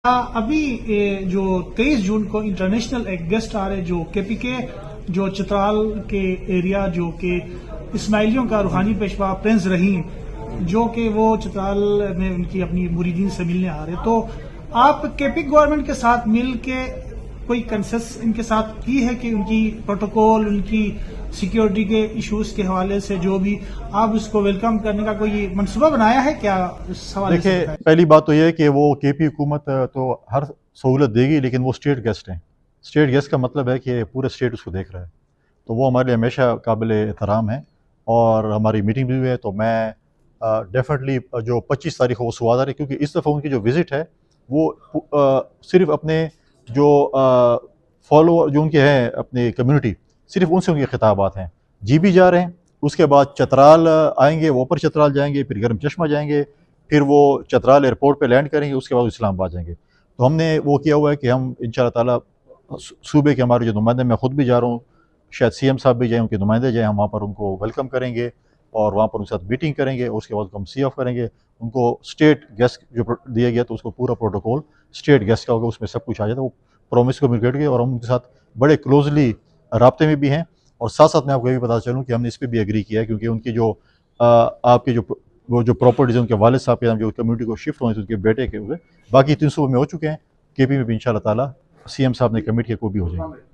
अभी जो 23 जून को इंटरनेशनल एक गेस्ट आ रहे जो केपीके जो चित्राल के एरिया जो कि इस्माइलियों का रूहानी पेशवा प्रिंस रहीम जो कि वो चित्राल में उनकी अपनी मुरीदीन से मिलने आ रहे, तो आप केपी गवर्नमेंट के साथ मिल के कोई कंसेस इनके साथ की है कि उनकी प्रोटोकॉल उनकी सिक्योरिटी के इश्यूज के हवाले से जो भी आप उसको वेलकम करने का कोई मनसूबा बनाया है क्या? इस सवाल देखिए, पहली बात तो यह है कि वो केपी हुकूमत तो हर सहूलत देगी, लेकिन वो स्टेट गेस्ट हैं। स्टेट गेस्ट का मतलब है कि पूरे स्टेट उसको देख रहा है, तो वो हमारे लिए हमेशा काबिल एहतराम है। और हमारी मीटिंग भी हुई है, तो मैं डेफिनेटली जो 25 तारीख को वो स्वाद आ रही है, क्योंकि इस दफ़ा उनकी जो विज़िट है वो सिर्फ अपने जो फॉलोअर जो उनके हैं अपनी कम्युनिटी, सिर्फ उनसे उनके खिताबात हैं। जी भी जा रहे हैं, उसके बाद चतराल आएंगे, वो ऊपर चतराल जाएंगे, फिर गर्म चश्मा जाएंगे, फिर वो चतराल एयरपोर्ट पे लैंड करेंगे, उसके बाद इस्लामाबाद जाएंगे। तो हमने वो किया हुआ है कि हम इंशाअल्लाह ताला सूबे के हमारे जो नुमाइंदे, मैं खुद भी जा रहा हूँ, शायद सीएम साहब भी जाएँ, उनके नुमाइंदे जाएँ, हम वहाँ पर उनको वेलकम करेंगे और वहाँ पर उनके साथ मीटिंग करेंगे। उसके बाद हम सी ऑफ करेंगे। उनको स्टेट गेस्ट जो दिया गया, तो उसको पूरा प्रोटोकॉल स्टेट गेस्ट का होगा, उसमें सब कुछ आ जाता है। वो प्रॉमिस कम्युनिकेट किया और हम उनके साथ बड़े क्लोजली राब्ते में भी हैं। और साथ साथ मैं आपको ये भी बता चलूँ कि हमने इस पर भी एग्री किया है, क्योंकि उनकी जो आपके जो वो जो प्रॉपर्टीज़ उनके वालिद साहब के नाम जो कम्युनिटी को शिफ्ट हुए थे, उनके बेटे के हुए, बाकी 3 सूबों में हो चुके हैं। केपी में भी इंशाअल्लाह ताला सीएम साहब ने कमिट किया, को भी हो जाएंगे।